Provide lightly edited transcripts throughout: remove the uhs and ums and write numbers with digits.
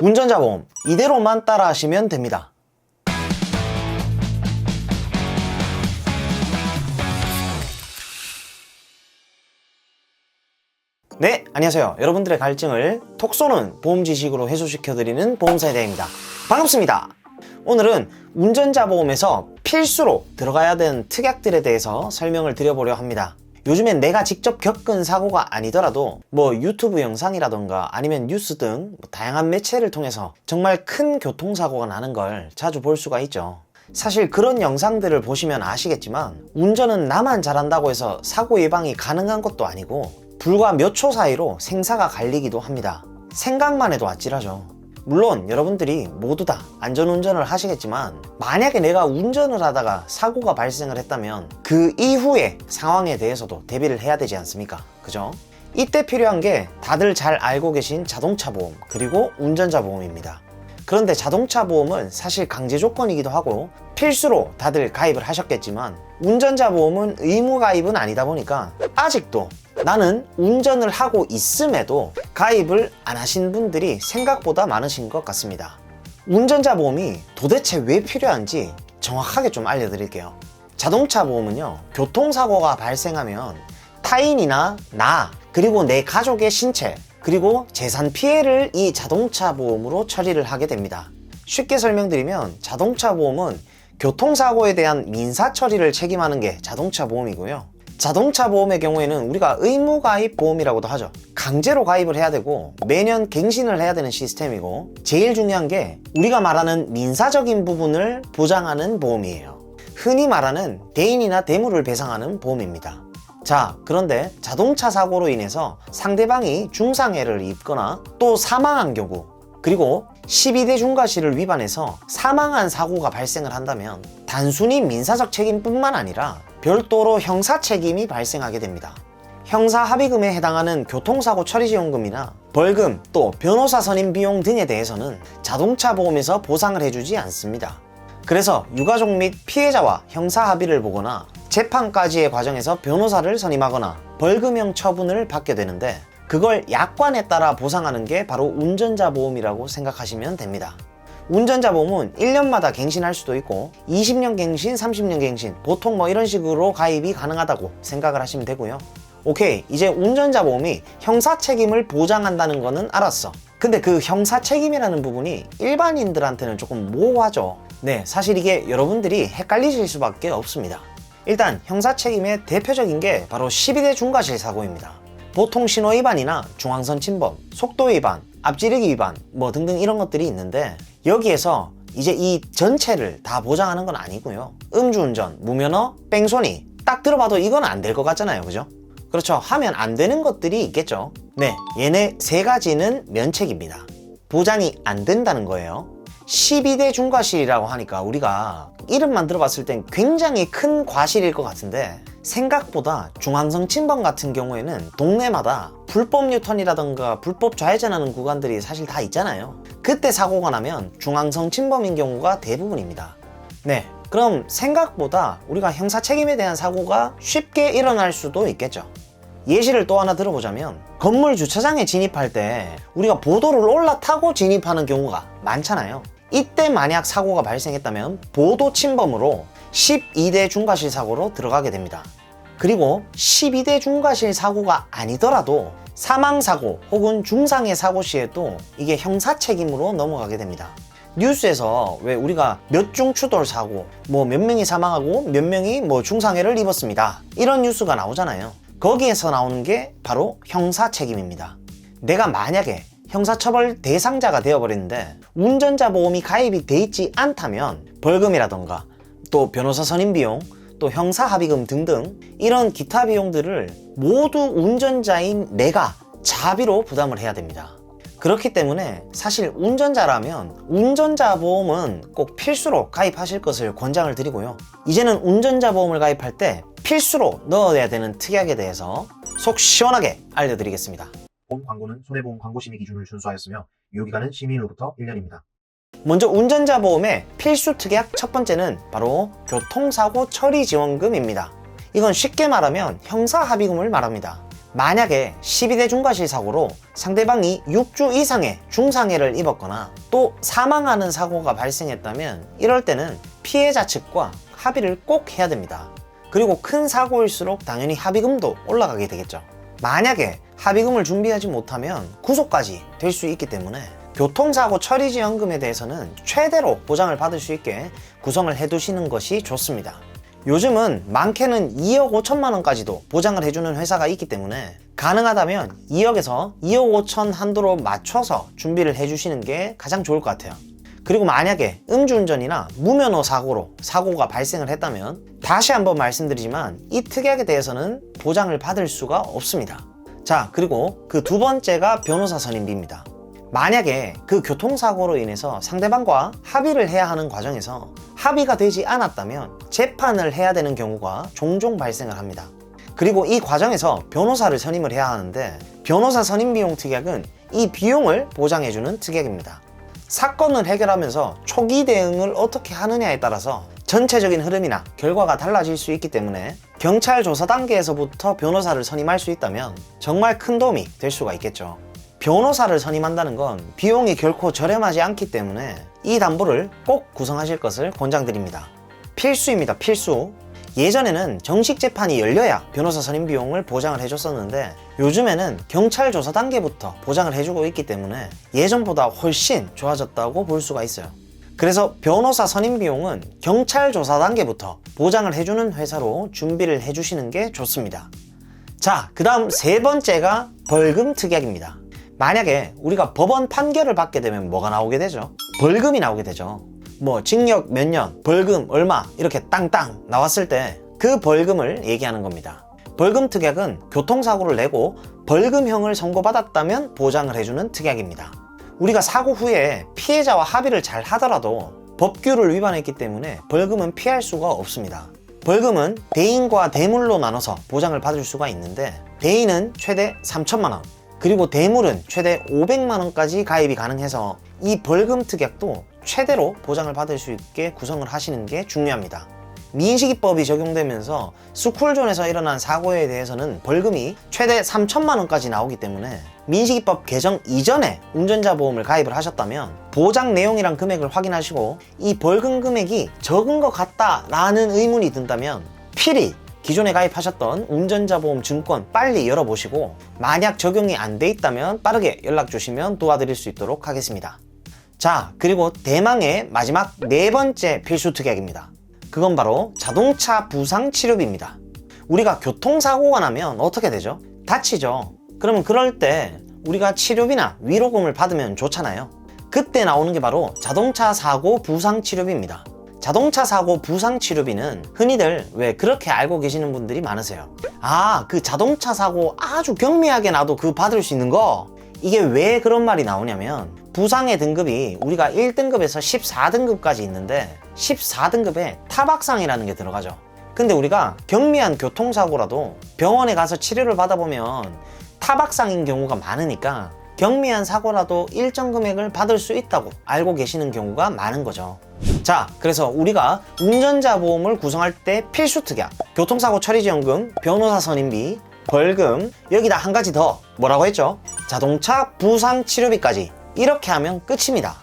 운전자 보험 이대로만 따라 하시면 됩니다. 네, 안녕하세요. 여러분들의 갈증을 톡 쏘는 보험 지식으로 해소시켜드리는 보험사에 대해입니다. 반갑습니다. 오늘은 운전자 보험에서 필수로 들어가야 되는 특약들에 대해서 설명을 드려보려 합니다. 요즘엔 내가 직접 겪은 사고가 아니더라도 유튜브 영상이라던가 아니면 뉴스 등 다양한 매체를 통해서 정말 큰 교통사고가 나는 걸 자주 볼 수가 있죠. 사실 그런 영상들을 보시면 아시겠지만 운전은 나만 잘한다고 해서 사고 예방이 가능한 것도 아니고 불과 몇 초 사이로 생사가 갈리기도 합니다. 생각만 해도 아찔하죠. 물론 여러분들이 모두 다 안전운전을 하시겠지만 만약에 내가 운전을 하다가 사고가 발생을 했다면 그 이후의 상황에 대해서도 대비를 해야 되지 않습니까? 그죠? 이때 필요한 게 다들 잘 알고 계신 자동차 보험 그리고 운전자 보험입니다. 그런데 자동차 보험은 사실 강제 조건이기도 하고 필수로 다들 가입을 하셨겠지만 운전자 보험은 의무 가입은 아니다 보니까 아직도 나는 운전을 하고 있음에도 가입을 안 하신 분들이 생각보다 많으신 것 같습니다. 운전자 보험이 도대체 왜 필요한지 정확하게 좀 알려드릴게요. 자동차 보험은요, 교통사고가 발생하면 타인이나 나 그리고 내 가족의 신체 그리고 재산 피해를 이 자동차 보험으로 처리를 하게 됩니다. 쉽게 설명드리면 자동차 보험은 교통사고에 대한 민사 처리를 책임하는 게 자동차 보험이고요. 자동차 보험의 경우에는 우리가 의무가입 보험이라고도 하죠. 강제로 가입을 해야 되고 매년 갱신을 해야 되는 시스템이고 제일 중요한 게 우리가 말하는 민사적인 부분을 보장하는 보험이에요. 흔히 말하는 대인이나 대물을 배상하는 보험입니다. 자, 그런데 자동차 사고로 인해서 상대방이 중상해를 입거나 또 사망한 경우 그리고 12대 중과실을 위반해서 사망한 사고가 발생을 한다면 단순히 민사적 책임뿐만 아니라 별도로 형사 책임이 발생하게 됩니다. 형사 합의금에 해당하는 교통사고 처리지원금이나 벌금 또 변호사 선임 비용 등에 대해서는 자동차 보험에서 보상을 해주지 않습니다. 그래서 유가족 및 피해자와 형사 합의를 보거나 재판까지의 과정에서 변호사를 선임하거나 벌금형 처분을 받게 되는데 그걸 약관에 따라 보상하는 게 바로 운전자 보험이라고 생각하시면 됩니다. 운전자 보험은 1년마다 갱신할 수도 있고 20년 갱신, 30년 갱신 보통 이런 식으로 가입이 가능하다고 생각을 하시면 되고요. 오케이, 이제 운전자 보험이 형사 책임을 보장한다는 거는 알았어. 근데 그 형사 책임이라는 부분이 일반인들한테는 조금 모호하죠. 네, 사실 이게 여러분들이 헷갈리실 수밖에 없습니다. 일단 형사 책임의 대표적인 게 바로 12대 중과실 사고입니다. 보통 신호 위반이나 중앙선 침범, 속도 위반, 앞지르기 위반 등등 이런 것들이 있는데 여기에서 이제 이 전체를 다 보장하는 건 아니고요. 음주운전, 무면허, 뺑소니 딱 들어봐도 이건 안 될 것 같잖아요. 그죠? 그렇죠. 하면 안 되는 것들이 있겠죠. 네, 얘네 세 가지는 면책입니다. 보장이 안 된다는 거예요. 12대 중과실이라고 하니까 우리가 이름만 들어봤을 땐 굉장히 큰 과실일 것 같은데 생각보다 중앙선 침범 같은 경우에는 동네마다 불법 유턴이라던가 불법 좌회전하는 구간들이 사실 다 있잖아요. 그때 사고가 나면 중앙선 침범인 경우가 대부분입니다. 네, 그럼 생각보다 우리가 형사 책임에 대한 사고가 쉽게 일어날 수도 있겠죠. 예시를 또 하나 들어보자면 건물 주차장에 진입할 때 우리가 보도를 올라타고 진입하는 경우가 많잖아요. 이때 만약 사고가 발생했다면 보도 침범으로 12대 중과실 사고로 들어가게 됩니다. 그리고 12대 중과실 사고가 아니더라도 사망사고 혹은 중상해 사고 시에도 이게 형사 책임으로 넘어가게 됩니다. 뉴스에서 왜 우리가 몇 중 추돌 사고 몇 명이 사망하고 몇 명이 중상해를 입었습니다 이런 뉴스가 나오잖아요. 거기에서 나오는 게 바로 형사 책임입니다. 내가 만약에 형사처벌 대상자가 되어버렸는데 운전자 보험이 가입이 돼 있지 않다면 벌금이라던가 또 변호사 선임 비용 또 형사 합의금 등등 이런 기타 비용들을 모두 운전자인 내가 자비로 부담을 해야 됩니다. 그렇기 때문에 사실 운전자라면 운전자 보험은 꼭 필수로 가입하실 것을 권장을 드리고요. 이제는 운전자 보험을 가입할 때 필수로 넣어야 되는 특약에 대해서 속 시원하게 알려드리겠습니다. 본 광고는 손해보험 광고심의 기준을 준수하였으며 유효기간은 심의일로부터 1년입니다. 먼저 운전자 보험의 필수 특약 첫 번째는 바로 교통사고 처리 지원금입니다. 이건 쉽게 말하면 형사 합의금을 말합니다. 만약에 12대 중과실 사고로 상대방이 6주 이상의 중상해를 입었거나 또 사망하는 사고가 발생했다면 이럴 때는 피해자 측과 합의를 꼭 해야 됩니다. 그리고 큰 사고일수록 당연히 합의금도 올라가게 되겠죠. 만약에 합의금을 준비하지 못하면 구속까지 될 수 있기 때문에 교통사고 처리지원금에 대해서는 최대로 보장을 받을 수 있게 구성을 해두시는 것이 좋습니다. 요즘은 많게는 2억 5천만 원까지도 보장을 해주는 회사가 있기 때문에 가능하다면 2억에서 2억 5천 한도로 맞춰서 준비를 해주시는 게 가장 좋을 것 같아요. 그리고 만약에 음주운전이나 무면허 사고로 사고가 발생을 했다면 다시 한번 말씀드리지만 이 특약에 대해서는 보장을 받을 수가 없습니다. 자, 그리고 그 두 번째가 변호사 선임비입니다. 만약에 그 교통사고로 인해서 상대방과 합의를 해야 하는 과정에서 합의가 되지 않았다면 재판을 해야 되는 경우가 종종 발생을 합니다. 그리고 이 과정에서 변호사를 선임을 해야 하는데 변호사 선임 비용 특약은 이 비용을 보장해주는 특약입니다. 사건을 해결하면서 초기 대응을 어떻게 하느냐에 따라서 전체적인 흐름이나 결과가 달라질 수 있기 때문에 경찰 조사 단계에서부터 변호사를 선임할 수 있다면 정말 큰 도움이 될 수가 있겠죠. 변호사를 선임한다는 건 비용이 결코 저렴하지 않기 때문에 이 담보를 꼭 구성하실 것을 권장드립니다. 필수입니다, 필수. 예전에는 정식 재판이 열려야 변호사 선임 비용을 보장을 해줬었는데 요즘에는 경찰 조사 단계부터 보장을 해주고 있기 때문에 예전보다 훨씬 좋아졌다고 볼 수가 있어요. 그래서 변호사 선임 비용은 경찰 조사 단계부터 보장을 해주는 회사로 준비를 해주시는 게 좋습니다. 자, 그 다음 세 번째가 벌금 특약입니다. 만약에 우리가 법원 판결을 받게 되면 뭐가 나오게 되죠? 벌금이 나오게 되죠. 뭐 징역 몇 년, 벌금 얼마 이렇게 땅땅 나왔을 때 그 벌금을 얘기하는 겁니다. 벌금 특약은 교통사고를 내고 벌금형을 선고받았다면 보장을 해주는 특약입니다. 우리가 사고 후에 피해자와 합의를 잘 하더라도 법규를 위반했기 때문에 벌금은 피할 수가 없습니다. 벌금은 대인과 대물로 나눠서 보장을 받을 수가 있는데 대인은 최대 3천만 원, 그리고 대물은 최대 500만 원까지 가입이 가능해서 이 벌금 특약도 최대로 보장을 받을 수 있게 구성을 하시는 게 중요합니다. 민식이법이 적용되면서 스쿨존에서 일어난 사고에 대해서는 벌금이 최대 3천만 원까지 나오기 때문에 민식이법 개정 이전에 운전자 보험을 가입을 하셨다면 보장 내용이랑 금액을 확인하시고 이 벌금 금액이 적은 것 같다라는 의문이 든다면 필히 기존에 가입하셨던 운전자 보험 증권 빨리 열어보시고 만약 적용이 안 돼 있다면 빠르게 연락 주시면 도와드릴 수 있도록 하겠습니다. 자, 그리고 대망의 마지막 네 번째 필수 특약입니다. 그건 바로 자동차 부상 치료비입니다. 우리가 교통사고가 나면 어떻게 되죠? 다치죠. 그러면 그럴 때 우리가 치료비나 위로금을 받으면 좋잖아요. 그때 나오는 게 바로 자동차 사고 부상 치료비입니다. 자동차 사고 부상 치료비는 흔히들 왜 그렇게 알고 계시는 분들이 많으세요. 아, 그 자동차 사고 아주 경미하게 나도 그 받을 수 있는 거? 이게 왜 그런 말이 나오냐면 부상의 등급이 우리가 1등급에서 14등급까지 있는데 14등급에 타박상이라는 게 들어가죠. 근데 우리가 경미한 교통사고라도 병원에 가서 치료를 받아보면 타박상인 경우가 많으니까 경미한 사고라도 일정 금액을 받을 수 있다고 알고 계시는 경우가 많은 거죠. 자, 그래서 우리가 운전자 보험을 구성할 때 필수 특약, 교통사고 처리지원금, 변호사 선임비, 벌금, 여기다 한 가지 더 뭐라고 했죠? 자동차 부상 치료비까지 이렇게 하면 끝입니다.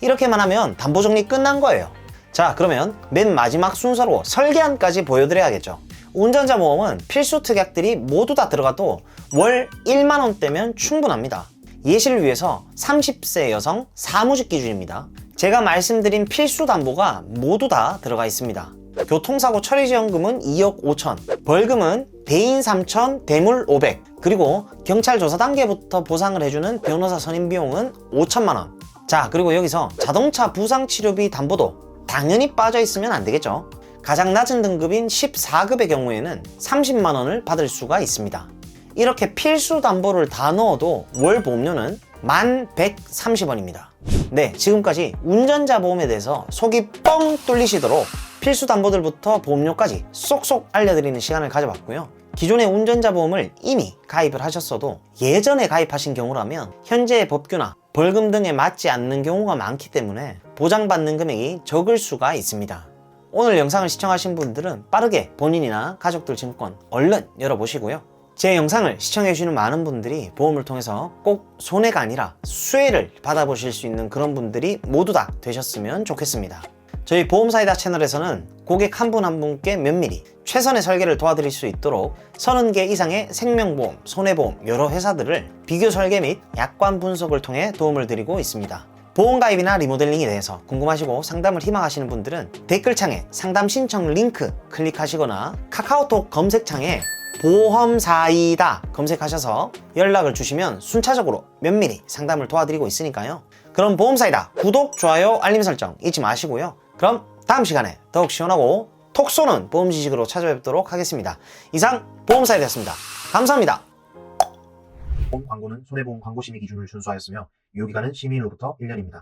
이렇게만 하면 담보 정리 끝난 거예요. 자, 그러면 맨 마지막 순서로 설계안까지 보여드려야겠죠. 운전자 보험은 필수 특약들이 모두 다 들어가도 월 1만 원대면 충분합니다. 예시를 위해서 30세 여성 사무직 기준입니다. 제가 말씀드린 필수 담보가 모두 다 들어가 있습니다. 교통사고 처리지원금은 2억 5천, 벌금은 대인 3천, 대물 500, 그리고 경찰 조사 단계부터 보상을 해주는 변호사 선임 비용은 5천만 원. 자, 그리고 여기서 자동차 부상 치료비 담보도 당연히 빠져 있으면 안 되겠죠. 가장 낮은 등급인 14급의 경우에는 30만 원을 받을 수가 있습니다. 이렇게 필수 담보를 다 넣어도 월 보험료는 1130원입니다. 네, 지금까지 운전자 보험에 대해서 속이 뻥 뚫리시도록 필수 담보들부터 보험료까지 쏙쏙 알려드리는 시간을 가져봤고요. 기존의 운전자 보험을 이미 가입을 하셨어도 예전에 가입하신 경우라면 현재의 법규나 벌금 등에 맞지 않는 경우가 많기 때문에 보장받는 금액이 적을 수가 있습니다. 오늘 영상을 시청하신 분들은 빠르게 본인이나 가족들 증권 얼른 열어보시고요. 제 영상을 시청해주시는 많은 분들이 보험을 통해서 꼭 손해가 아니라 수혜를 받아보실 수 있는 그런 분들이 모두 다 되셨으면 좋겠습니다. 저희 보험사이다 채널에서는 고객 한 분 한 분께 면밀히 최선의 설계를 도와드릴 수 있도록 30개 이상의 생명보험, 손해보험 여러 회사들을 비교 설계 및 약관 분석을 통해 도움을 드리고 있습니다. 보험가입이나 리모델링에 대해서 궁금하시고 상담을 희망하시는 분들은 댓글창에 상담 신청 링크 클릭하시거나 카카오톡 검색창에 보험사이다 검색하셔서 연락을 주시면 순차적으로 면밀히 상담을 도와드리고 있으니까요. 그럼 보험사이다 구독, 좋아요, 알림 설정 잊지 마시고요. 그럼 다음 시간에 더욱 시원하고 톡 쏘는 보험 지식으로 찾아뵙도록 하겠습니다. 이상 보험사이다였습니다. 감사합니다. 본 광고는 손해보험 광고심의 기준을 준수하였으며 유효기간은 시민으로부터 1년입니다.